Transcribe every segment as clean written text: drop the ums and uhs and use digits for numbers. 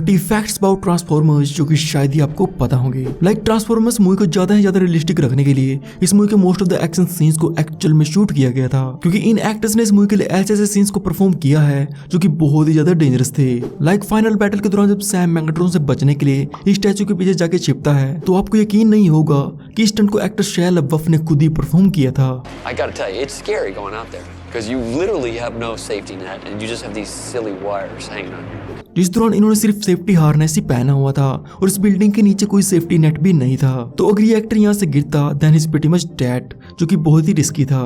30 facts about transformers जो कि शायद ही आपको पता होंगे। लाइक ट्रांसफॉर्मर्स मूवी को ज्यादा से ज्यादा रियलिस्टिक रखने के लिए इस मूवी के most of the action scenes को एक्चुअल में शूट किया गया था, क्योंकि इन एक्टर्स ने इस मूवी के लिए ऐसे ऐसे सीन्स को परफॉर्म किया है जो कि बहुत ही ज्यादा डेंजरस थे। लाइक फाइनल बैटल के दौरान जब सैम मैग्नेट्रॉन से बचने के लिए इस स्टैचू के पीछे जाके छिपता है तो आपको यकीन नहीं होगा कि इस स्टंट को एक्टर शैया लबफ ने खुद ही परफॉर्म किया था। I gotta tell you, it's scary going out there because you literally have no safety net and you just have these silly wires hanging on you. जिस दौरान इन्होंने सिर्फ सेफ्टी हार्नेस ही पहना हुआ था और इस बिल्डिंग के नीचे कोई सेफ्टी नेट भी नहीं था, तो अगर ये एक्टर यहाँ से गिरता then is pretty much dead, जो कि बहुत ही रिस्की था।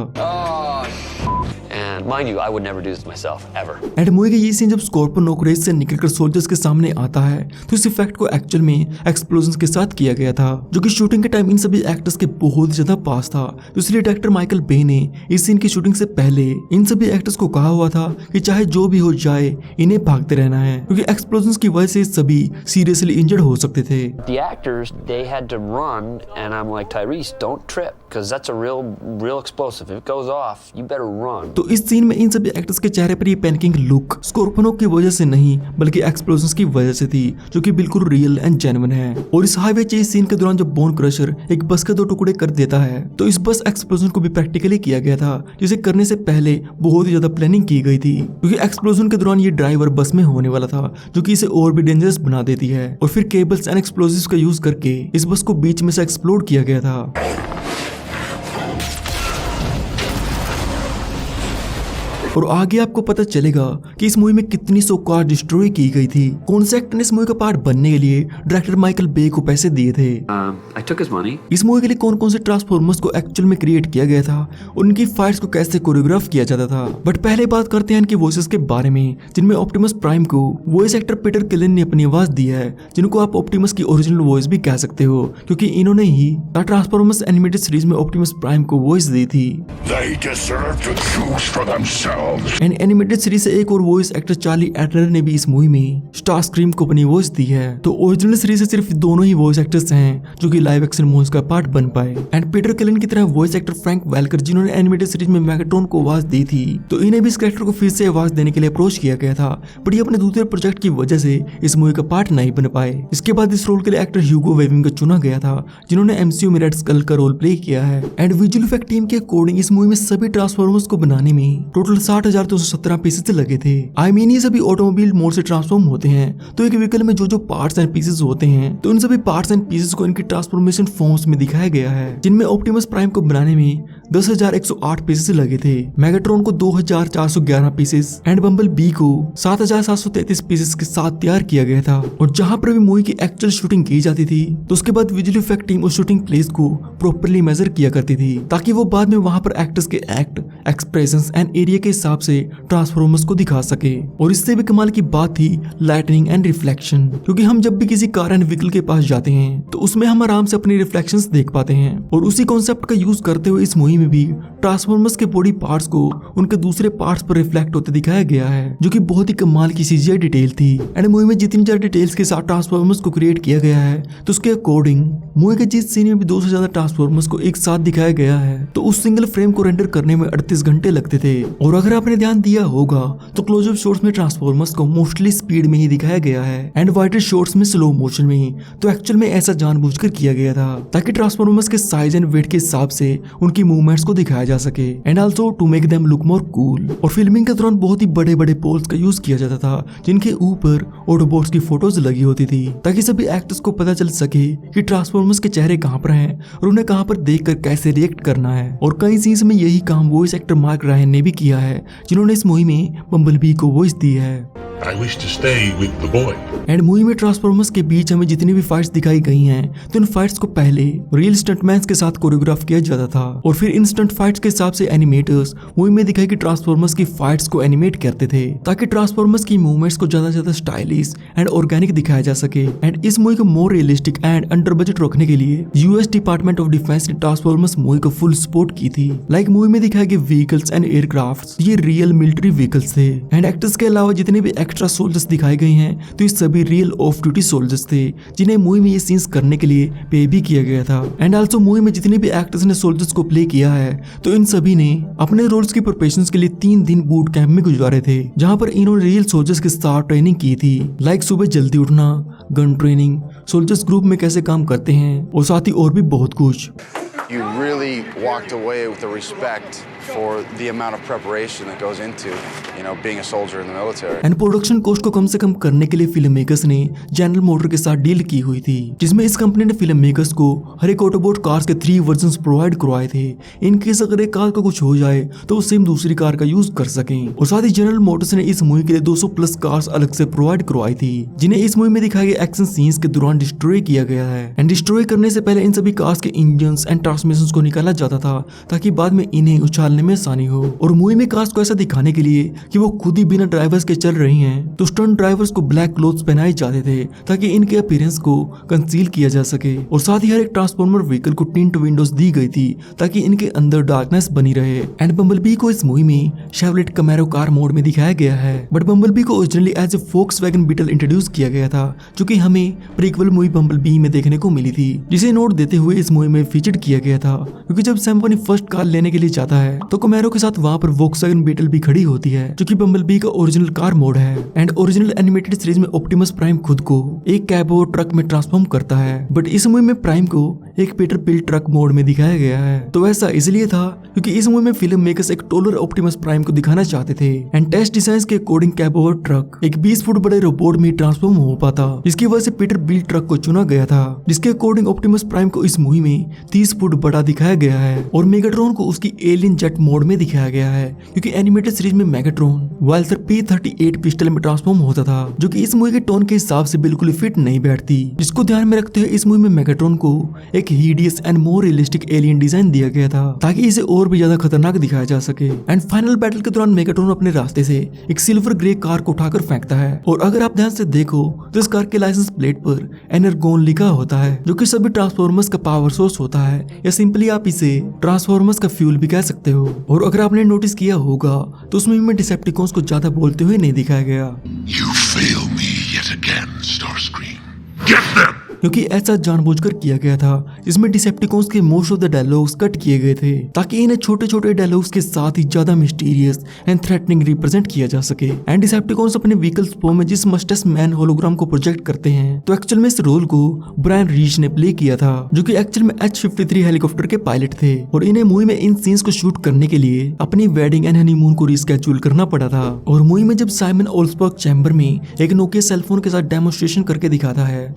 Mind you, I would never do this myself, ever. And movie का ये सीन जब स्कॉर्पियन नोकरेज से निकलकर सोल्जर्स के सामने आता है तो इस इफेक्ट को एक्चुअल में एक्सप्लोजन के साथ किया गया था, जो कि शूटिंग के टाइम इन सभी एक्टर्स के बहुत ही ज्यादा पास था। तो इसलिए डायरेक्टर माइकल बे ने इस सीन की शूटिंग से पहले इन सभी एक्टर्स को कहा हुआ था कि चाहे जो भी हो जाए इन्हें भागते रहना है, क्योंकि एक्सप्लोजन की वजह से सभी सीरियसली इंजर्ड हो सकते थे। The actors, they had to run and I'm like, Tyrese, don't trip because that's a real explosive. If it goes off, you better run. तो इस सीन में इन सभी एक्टर्स के चेहरे पर ये पैनिकिंग लुक स्कॉर्पियनों की वजह से नहीं बल्कि एक्सप्लोजन्स की वजह से थी, जो कि बिल्कुल रियल एंड जेन्युइन है। और इस हाईवे चेज सीन के दौरान जब बोन क्रशर एक बस के 2 टुकड़े कर देता है तो इस बस एक्सप्लोजन को भी प्रैक्टिकली किया गया था, जिसे करने से पहले बहुत ही ज्यादा प्लानिंग की गई थी, क्योंकि एक्सप्लोजन के दौरान ये ड्राइवर बस में होने वाला था, जो कि इसे और भी डेंजरस बना देती है। और फिर केबल्स एंड एक्सप्लोजिव्स का यूज करके इस बस को बीच में से एक्सप्लोड किया गया था। और आगे आपको पता चलेगा कि इस मूवी में कितनी सौ कार डिस्ट्रॉय की गई थी। कौन से एक्टर ने इस मूवी का पार्ट बनने के लिए डायरेक्टर माइकल बे को पैसे दिए थे। I took his money. इस मूवी के लिए कौन कौन से ट्रांसफॉर्मर्स को एक्चुअल में क्रिएट किया गया था, उनकी फाइट्स को कैसे कोरियोग्राफ किया जाता था। बट पहले बात करते हैं इनके वॉइसेस के बारे में, जिनमें ऑप्टिमस प्राइम को वॉइस एक्टर पीटर किलन ने अपनी आवाज दी है, जिनको आप ऑप्टिमस की ओरिजिनल वॉइस भी कह सकते हो, क्योंकि इन्होंने ही ट्रांसफॉर्मर्स एनिमेटेड सीरीज में ऑप्टिमस प्राइम को वॉइस दी थी। एंड एनिमेटेड सीरीज से एक और वॉइस एक्टर चार्ली एडलर ने भी इस मूवी में स्टार स्क्रीम को अपनी वॉइस दी है। तो ओरिजिनल सीरीज से सिर्फ दोनों ही वॉइस एक्टर्स हैं जो कि लाइव एक्शन मूवीज का पार्ट बन पाए। एंड पीटर किलन की तरह वॉइस एक्टर फ्रैंक वेल्कर, जिन्होंने एनिमेटेड सीरीज में मैग्नेट्रॉन को आवाज दी थी, तो इन्हें भी इस कैरेक्टर को फिर से आवाज देने के लिए अप्रोच किया गया था, बट ये अपने दूसरे प्रोजेक्ट की वजह से इस मूवी का पार्ट नहीं बन पाए। इसके बाद इस रोल के लिए एक्टर ह्यूगो वेविंग को चुना गया था, जिन्होंने एमसीयू में रेड स्कल का रोल प्ले किया है। एंड विजुअल इफेक्ट टीम के अकॉर्डिंग इस मूवी में सभी ट्रांसफॉर्मर्स को बनाने में टोटल 60,217 पीसेस लगे थे। आई मीन ये सभी ऑटोमोबाइल मोड से ट्रांसफॉर्म होते हैं, तो एक व्हीकल में जो पार्ट्स एंड पीसेस होते हैं तो उन सभी पार्ट्स एंड पीसेस को इनकी ट्रांसफॉर्मेशन फॉर्म्स में दिखाया गया है, जिनमें ऑप्टिमस प्राइम को बनाने में 10,108 पीसेस लगे थे, मैग्नेट्रॉन को 2,411 पीसेस एंड बम्बल बी को 7,733 पीसेस के साथ तैयार किया गया था। और जहां पर भी मूवी की एक्चुअल शूटिंग की जाती थी तो उसके बाद विजुअल इफेक्ट टीम उस शूटिंग प्लेस को प्रॉपर्ली मेजर किया करती थी, ताकि वो बाद में वहां पर एक्टर्स के एक्ट, एक्सप्रेशंस एंड एरिया के हिसाब से ट्रांसफॉर्मर्स को दिखा सके। और इससे भी कमाल की बात थी लाइटनिंग एंड रिफ्लेक्शन, क्योंकि हम जब भी किसी कार एंड व्हीकल के पास जाते हैं तो उसमें हम आराम से अपनी रिफ्लेक्शंस देख पाते हैं, और उसी कॉन्सेप्ट का यूज करते हुए इस मूवी में भी ट्रांसफॉर्मर्स के बॉडी पार्ट्स को उनके दूसरे पार्ट्स पर रिफ्लेक्ट होते दिखाया गया है, जो कि बहुत ही कमाल की सीजीआई डिटेल थी। एंड मूवी में जितनी ज्यादा डिटेल्स के साथ ट्रांसफॉर्मर्स को क्रिएट किया गया है तो उसके अकॉर्डिंग मूवी के जिस सीन में भी 200 से ज्यादा ट्रांसफॉर्मर्स को एक साथ दिखाया गया है तो उस सिंगल फ्रेम को रेंडर करने में 38 घंटे लगते थे। और अगर आपने ध्यान दिया होगा तो क्लोजअप शॉट्स में ट्रांसफॉर्मर्स को मोस्टली स्पीड में ही दिखाया गया है एंड वाइडर शॉट्स में स्लो मोशन में ही। तो एक्चुअल में ऐसा जानबूझकर किया गया था ताकि ट्रांसफॉर्मर्स के साइज एंड वेट के हिसाब से उनकी मूवमेंट्स को दिखाया जा सके, and also to make them look more cool. और फिल्मिंग के दौरान बहुत ही बड़े बड़े पोल्स का यूज किया जाता था, जिनके ऊपर ऑटोबॉट्स की फोटोज लगी होती थी, ताकि सभी एक्टर्स को पता चल सके कि ट्रांसफॉर्मर्स के चेहरे कहां पर हैं और उन्हें कहां पर देखकर कैसे रिएक्ट करना है। और कई सीन्स में यही काम वॉइस एक्टर मार्क रायन ने भी किया है, जिन्होंने इस मूवी में बम्बलबी को वॉइस दी है। I wish to stay with the boy. And movie में ट्रांसफॉर्मर्स के बीच हमें जितनी भी फाइट्स दिखाई गई हैं तो इन फाइट्स को पहले रियल स्टंटमैन्स के साथ कोरियोग्राफ किया जाता था, और फिर इन स्टंट फाइट्स के हिसाब से एनिमेटर्स मूवी में दिखाई कि ट्रांसफॉर्मर्स की फाइट्स को एनिमेट करते थे, ताकि ट्रांसफॉर्मर्स की मूवमेंट्स को ज्यादा से ज्यादा स्टाइलिश एंड ऑर्गेनिक दिखाया जा सके। एंड इस मूवी को more realistic and under budget रखने के लिए यूएस डिपार्टमेंट ऑफ डिफेंस ने ट्रांसफॉर्मर्स मूवी को फुल सपोर्ट की थी। लाइक मूवी में दिखाए गए व्हीकल्स एंड एयरक्राफ्ट ये रियल मिलिट्री व्हीकल्स थे, एंड एक्टर्स के अलावा जितने भी एक्स्ट्रा सोल्जर्स दिखाए गए हैं तो ये सभी रियल ऑफ ड्यूटी सोल्जर्स थे जिन्हें मूवी में ये सीन्स करने के लिए पे भी किया गया था। एंड आल्सो मूवी में जितने भी एक्टर्स ने सोल्जर्स को प्ले किया है तो इन सभी ने अपने रोल्स की प्रिपरेशंस के लिए 3 दिन बूट कैंप में गुजारे थे, जहां पर इन्होंने रियल सोल्जर्स के साथ ट्रेनिंग की थी, लाइक सुबह जल्दी उठना, गन ट्रेनिंग, सोल्जर्स ग्रुप में कैसे काम करते हैं और साथ ही और भी बहुत कुछ। You really walked away with the respect for the amount of preparation that goes into, being a soldier in the military. And production cost को कम से कम करने के लिए फिल्म मेकर्स ने जनरल मोटर के साथ डील की हुई थी, जिसमें इस कंपनी ने फिल्म मेकर्स को हर एक ऑटोबोट कार्स के 3 वर्जन्स प्रोवाइड करवाए थे, इन केस अगर एक कार का कुछ हो जाए तो वो सेम दूसरी कार का यूज कर सकें। और साथ ही जनरल मोटर्स ने इस मूवी के लिए 200+ कार्स अलग से प्रोवाइड करवाई थी, जिन्हें इस मूवी में दिखाए गए एक्शन सीन्स के दौरान डिस्ट्रॉय किया गया है। एंड डिस्ट्रॉय करने से पहले इन सभी कार्स के इंजन एंड ट्रांसमिशन को निकाला जाता था ताकि बाद में इन्हें उछालने में आसानी हो। और मूवी में कार्स को ऐसा दिखाने के लिए कि वो खुद ही बिना ड्राइवर्स के चल रही हैं, तो स्टंट ड्राइवर्स को ब्लैक क्लोथ्स पहनाए जाते थे ताकि इनके अपीयरेंस को कंसील किया जा सके। और साथ ही हर एक ट्रांसफॉर्मर व्हीकल को टिंट विंडोज दी गई थी ताकि इनके अंदर डार्कनेस बनी रहे। एंड बम्बलबी को इस मूवी में शेवलेट कैमेरो कार मोड में दिखाया गया है, बट बम्बलबी को originally as a Volkswagen Beetle introduce किया गया था, जो कि हमें प्रीक्वल मूवी बम्बलबी में देखने को मिली थी, जिसे नोट देते हुए इस मूवी में फीचर किया गया था। क्योंकि जब सैम अपनी फर्स्ट कार लेने के लिए जाता है तो कैमेरो के साथ वहां पर वोक्सवैगन बीटल भी खड़ी होती है, जो कि बम्बलबी का ओरिजिनल कार मोड है। एंड ओरिजिनल एनिमेटेड सीरीज में ऑप्टिमस प्राइम खुद को एक कैब और ट्रक में ट्रांसफॉर्म करता है, बट इस मूवी में प्राइम को एक पीटरबिल्ट ट्रक मोड में दिखाया गया है। तो ऐसा इसलिए था क्योंकि इस मूवी में फिल्म मेकर्स एक टोलर ऑप्टिमस प्राइम को दिखाना चाहते थे। एंड टेस्ट डिजाइन के अकॉर्डिंग कैब और ट्रक एक 20 फुट बड़े रोबोट में ट्रांसफॉर्म हो पाता, जिसकी वजह से पीटरबिल्ट ट्रक को चुना गया था, जिसके अकॉर्डिंग ऑप्टिमस प्राइम को इस मूवी में 30 फुट बड़ा दिखाया गया है। और मेगाट्रॉन को उसकी एलियन जेट मोड में दिखाया गया है, क्योंकि एनिमेटेड सीरीज में मेगाट्रॉन वाइल्सर P-38 पिस्टल में ट्रांसफॉर्म होता था, जो कि इस मूवी के टोन के हिसाब से बिल्कुल फिट नहीं बैठती। जिसको ध्यान में रखते हुए इस मूवी में मेगाट्रॉन को एक hideous and more realistic alien design दिया गया था ताकि इसे और भी ज्यादा खतरनाक दिखाया जा सके। एंड फाइनल बैटल के दौरान मेगाट्रॉन अपने रास्ते से एक सिल्वर ग्रे कार को उठाकर फेंकता है, और अगर आप ध्यान से देखो तो इस कार के लाइसेंस प्लेट पर एनर्गोन लिखा होता है, जो कि सभी ट्रांसफॉर्मर्स का पावर सोर्स होता है, या सिंपली आप इसे ट्रांसफॉर्मर्स का फ्यूल भी कह सकते हो। और अगर आपने नोटिस किया होगा तो उस मूवी में डिसेप्टिकॉन्स को ज्यादा बोलते हुए नहीं दिखाया गया। You fail me yet again, Starscream. Get them! क्योंकि ऐसा जानबूझकर किया गया था, जिसमें डिसेप्टिकॉन्स के most of the dialogues cut किए गए थे ताकि इन्हें छोटे छोटे डायलॉग्स के साथ ही ज्यादा मिस्टीरियस एंड थ्रेटनिंग रिप्रेजेंट किया जा सके। एंड डिसेप्टिकॉन्स अपने व्हीकल्स फॉर्म में जिस मस्टस मैन होलोग्राम को प्रोजेक्ट करते हैं, तो एक्चुअल में इस रोल को ब्रायन रीच ने प्ले किया था, जो कि एक्चुअल में H-53 हेलीकॉप्टर के पायलट थे, और इन्हें मूवी में इन सीन्स को शूट करने के लिए अपनी वेडिंग एंड हनीमून को रिस्केड्यूल करना पड़ा था। और मूवी में जब साइमन ओल्सबर्ग चैम्बर में एक नोकिया सेलफोन के साथ डेमोन्स्ट्रेशन करके दिखाता है,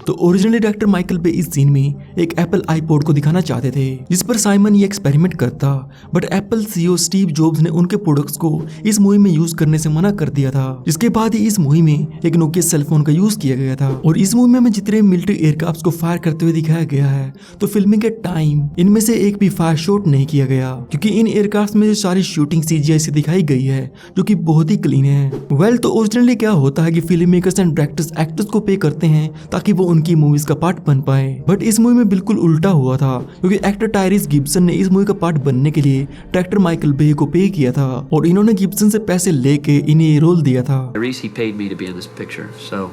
तो ओरिजिनली डायरेक्टर माइकल बे इस सीन में एक एप्पल आईपॉड को दिखाना चाहते थे, जिस पर साइमन ये एक्सपेरिमेंट करता, but Apple CEO Steve jobs ने उनके प्रोडक्ट्स को इस मूवी में यूज करने से मना कर दिया था। जिसके बाद ही इस मूवी में एक नोकिया सेलफोन का यूज किया गया था। और इस मूवी में हमें जितने मिलिट्री एयरक्राफ्ट को फायर करते हुए दिखाया गया है, तो फिल्मिंग के टाइम इनमें से एक भी फायर शॉट नहीं किया गया, क्योंकि इन एयरक्राफ्ट में जो सारी शूटिंग CGI से दिखाई गई है, जो कि बहुत ही क्लीन है। वेल, तो ओरिजिनली क्या होता है कि film makers and directors actors को पे करते हैं ताकि वो उनकी मूवीज का पार्ट बन पाए, बट इस मूवी में बिल्कुल उल्टा हुआ था, क्योंकि एक्टर टायरिस गिब्सन ने इस मूवी का पार्ट बनने के लिए डायरेक्टर माइकल बे को पे किया था, और इन्होंने गिब्सन से पैसे लेके इन्हें ये रोल दिया था। He paid me to be in this picture, so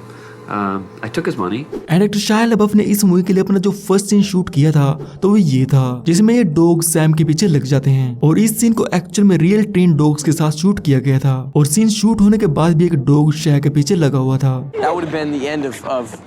I took his money. And actor शाया लबफ ने इस मूवी के लिए अपना जो फर्स्ट सीन शूट किया था, तो वो ये था जिसमें ये डॉग सैम के पीछे लग जाते हैं, और इस सीन को एक्चुअल में रियल ट्रेन डॉग्स के साथ शूट किया गया था, और सीन शूट होने के बाद भी एक डॉग शाया के पीछे लगा हुआ था। That would have been the end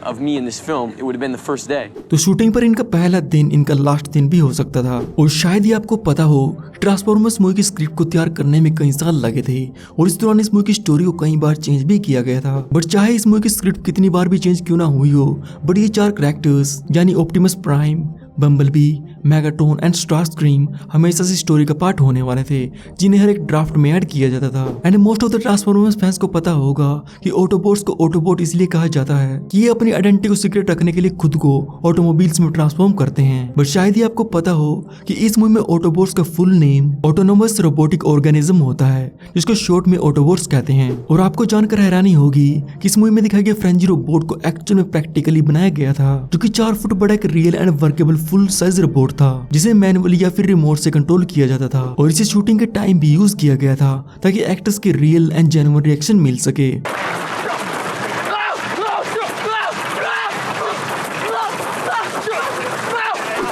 of me in this film. It would have been the first day. तो शूटिंग पर इनका पहला दिन इनका लास्ट दिन भी हो सकता था। और शायद ही आपको पता हो, ट्रांसफॉर्मर्स मूवी की स्क्रिप्ट को तैयार करने में कई साल लगे थे, और इस दौरान इस मूवी की स्टोरी को कई बार चेंज भी किया गया था। बट चाहे इस मूवी की स्क्रिप्ट कितनी बार भी चेंज क्यों ना हुई हो, बट ये 4 कैरेक्टर्स यानी Optimus Prime, Bumblebee, Megatron and Starscream हमेशा से स्टोरी का पार्ट होने वाले थे, जिन्हें हर एक ड्राफ्ट में ऐड किया जाता था। And most of the transformers fans को पता होगा कि ऑटोबोट्स को ऑटोबोट इसलिए कहा जाता है कि ये अपनी आइडेंटिटी को सीक्रेट रखने के लिए खुद को ऑटोमोबाइल्स में ट्रांसफॉर्म करते हैं। बट शायद ही आपको पता हो कि इस मूवी में ऑटोबोट्स का full name autonomous robotic organism होता है, जिसको शॉर्ट में ऑटोबोट्स कहते हैं। और आपको जानकर हैरानी होगी कि इस मूवी में दिखाए गए फ्रेंजी रोबोट को एक्चुअल में प्रैक्टिकली बनाया गया था, जो कि 4 फुट बड़ा एक real and workable full size robot था जिसे मैनुअली या फिर रिमोट से कंट्रोल किया जाता था और इसे शूटिंग के टाइम भी यूज किया गया था ताकि एक्टर्स के रियल एंड जेन्युइन रिएक्शन मिल सके।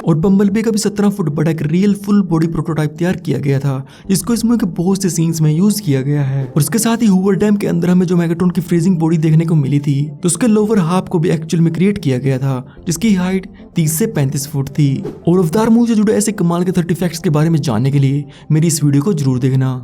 और बम्बलबी का भी 17 फुट बड़ा एक रियल फुल बॉडी प्रोटोटाइप तैयार किया गया था जिसको इस मूवी के बहुत से सीन्स में यूज किया गया है। और उसके साथ ही हूवर डैम के अंदर हमें जो मेगाट्रॉन की फ्रीजिंग बॉडी देखने को मिली थी तो उसके लोअर हाफ को भी एक्चुअल में क्रिएट किया गया था जिसकी हाइट 30 से 35 फुट थी। और अवतार मूवी से जुड़े ऐसे कमाल के 30 फैक्ट्स के बारे में जानने के लिए मेरी इस वीडियो को जरूर देखना।